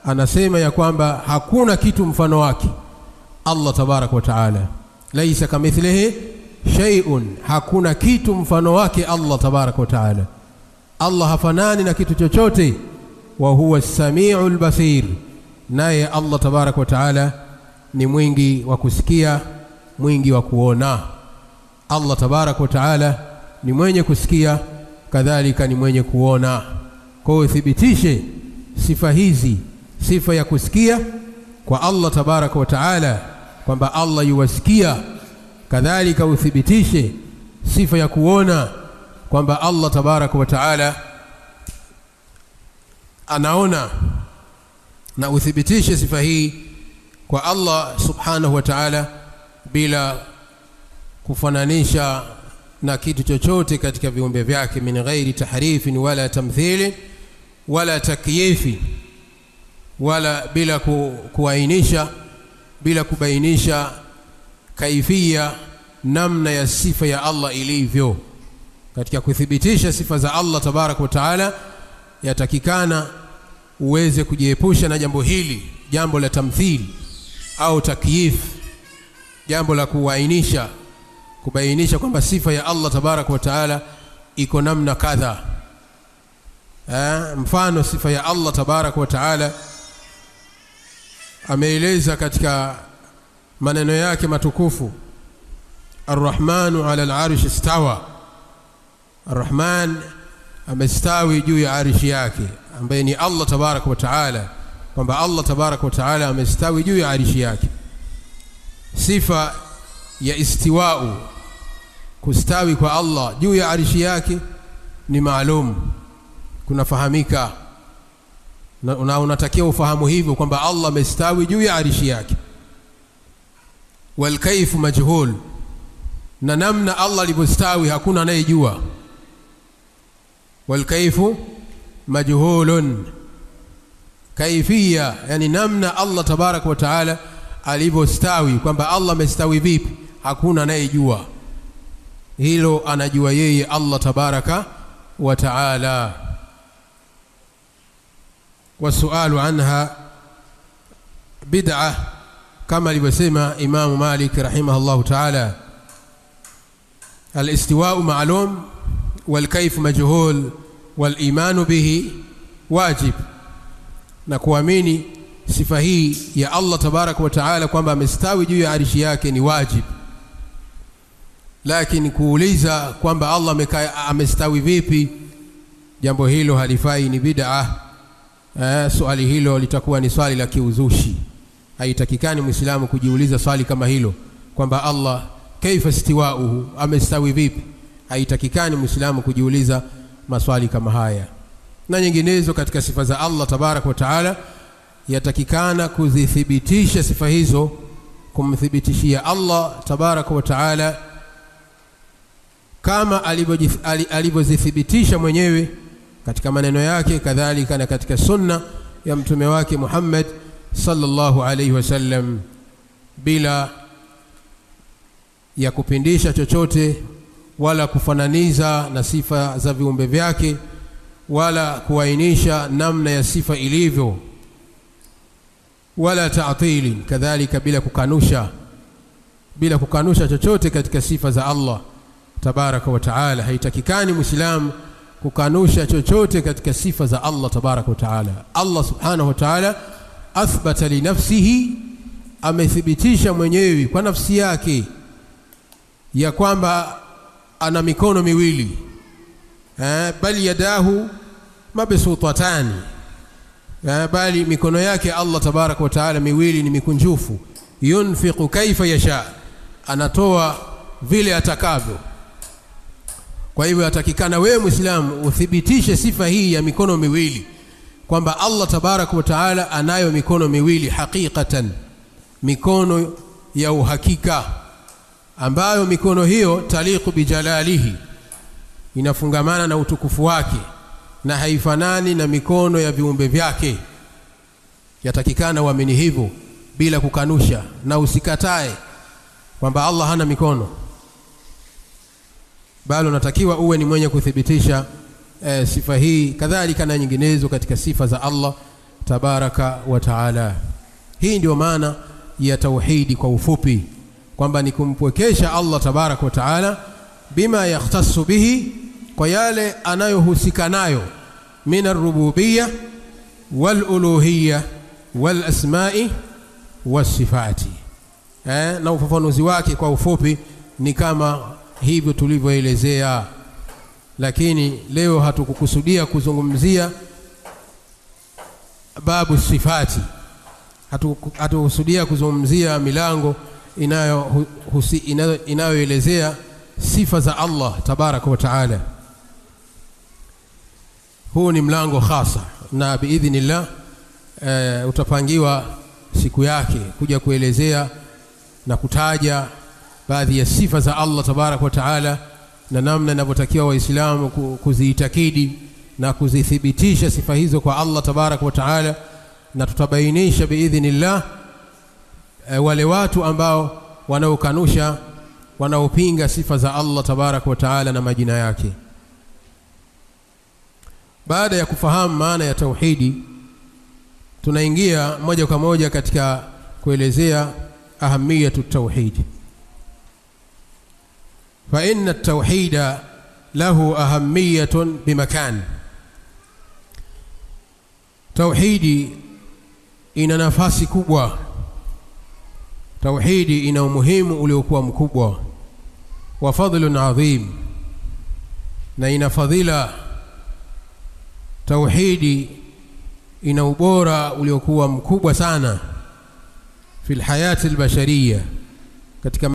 anasema ya kwamba hakuna kitu mfano wake Allah tabaraka wa taala. Laisa kamithlihi shay'un, hakuna kitu mfano wake Allah tabaraka wa taala. Allah hafanani na kitu chochote. Wa huwa as-sami'ul basir, naye Allah tabaraka wa taala ni mwingi wa kusikia, mwingi wa kuona. Allah tabaraka wa taala ni mwenye kusikia, kadhalika ni mwenye kuona. Kwa hiyo thibitishe sifa hizi, sifa ya kusikia kwa Allah tabaraka wa taala kwamba Allah yuwasikia, kadhalika uthibitishe sifa ya kuona kwamba Allah tabaraka wa taala anaona, na uthibitishe sifa hii kwa Allah subhanahu wa ta'ala bila kufananisha na kitu chochote katika viumbe vyake, min ghairi tahrifin wala tamthili wala takyifi, wala bila kuainisha, bila kubainisha kaifia, namna ya sifa ya Allah ilivyo. Katika kuthibitisha sifa za Allah tabaraka wa taala yatakikana uweze kujiepusha na jambo hili, jambo la tamthili au takyif, jambo la kuainisha, kubainisha kwamba sifa ya Allah tabaraka wa taala iko namna kadha. Mfano, sifa ya Allah tabaraka wa taala ameeleza katika maneno yake matukufu, Ar-Rahmanu ala al-arshi istawa. Ar-Rahman amestawi juu ya arshi yake, ambaye ni Allah tabaraka wa taala, kwamba Allah tabaraka wa taala amestawi juu ya arshi yake. Sifa ya istiwa'u, kustawi kwa Allah juu ya arshi yake, ni maalum, kunafahamika, na unatakiwa ufahamu hivyo kwamba Allah amestawi juu ya arshi yake. Wal kayfu majhul, na namna Allah alivyostawi hakuna anayejua. Wal kayfu majhulun, kaifia, yani namna Allah tabaraka wa taala alivyostawi, kwamba Allah amestawi vipi, hakuna anayejua. Hilo anajua yeye Allah tabaraka wa taala. Wasualu anha bid'ah, kama alivyosema Imam Malik rahimahullah taala, al-istiwa'u ma'lum wal kayfu majhul wal imanu bihi wajib. Na kuamini sifa hii ya Allah tabaraka wa taala kwamba amestawi juu ya arshi yake ni wajib, lakini kuuliza kwamba Allah amestawi vipi, jambo hilo halifai, ni bid'ah. Swali hilo litakuwa ni swali la kiuzushi. Haitakikani Muislamu kujiuliza swali kama hilo, kwamba Allah kaifa istiwa'uhu, amestawi vipi. Haitakikani Muislamu kujiuliza maswali kama haya. Na nyinginezo katika sifa za Allah tabaraka wa taala, yatakikana kuzithibitisha sifa hizo, kumthibitishia Allah tabaraka wa taala kama alivyozithibitisha mwenyewe katika maneno yake, kadhalika na katika sunna ya mtume wake Muhammad sallallahu alayhi wasallam, bila ya kupindisha chochote wala kufananiza na sifa za viumbe vyake, wala kuainisha namna ya sifa ilivyo, wala ta'tili, kadhalika bila kukanusha chochote katika sifa za Allah tabaraka wa taala. Haitakikani Muislamu kukanusha chochote katika sifa za Allah tabaraka wa taala. Allah subhanahu wa taala athbata li nafsihi, amethibitisha mwenyewe kwa nafsi yake ya kwamba ana mikono miwili, bali yadahu mabsutatani, bali mikono yake Allah tabaraka wa taala miwili ni mikunjufu. Yunfiqu kaifa yasha, anatoa vile atakavyo. Kwa hivyo atakikana wewe Muislamu uthibitishe sifa hii ya mikono miwili, kwamba Allah tabaraka wa taala anayo mikono miwili hakikatan, mikono ya uhakika, ambayo mikono hiyo taliqu bijalalihi, inafungamana na utukufu wake, na haifanani na mikono ya viumbe vyake. Yatakikana uamini hivyo bila kukanusha, na usikatae kwamba Allah hana mikono, bali unatakiwa uwe ni mwenye kuthibitisha sifa hii, kadhalika na nyinginezo katika sifa za Allah tabaraka wa taala. Hii ndio maana ya tauhidi kwa ufupi, kwamba ni kumpwekesha Allah tabaraka wa taala bima yakhtassu bihi, kwa yale anayohusika nayo, min ar-rububiyyah wal uluhiyyah wal asma'i was sifati. Na ufafanuzi wake kwa ufupi ni kama hivyo tulivyoelezea, lakini leo hatukukusudia kuzungumzia babu sifati, hatukukusudia kuzungumzia milango inayoelezea sifa za Allah tabaraka wa taala. Huu ni mlango khasa, na biidhnillah utapangiwa siku yake kuja kuelezea na kutaja baadhi ya sifa za Allah tabaraka wa taala na namna inavyotakiwa waislamu kuziitakidi na kuzithibitisha sifa hizo kwa Allah tabaraka wa taala, na tutabainisha biidhnillah wale watu ambao wanaokanusha, wanaopinga sifa za Allah tabaraka wa taala na majina yake. Baada ya kufahamu maana ya tauhidi, tunaingia moja kwa moja katika kuelezea ahamiyatu tauhid. Fa inna at-tauhida lahu ahamiyatun bimakan. Tauhidi ina nafasi kubwa, tauhidi ina umuhimu uliokuwa mkubwa, wa fadhlun adhim, na ina fadhila. Tauhidi ina ubora uliokuwa mkubwa sana fil hayati albashariyya, katika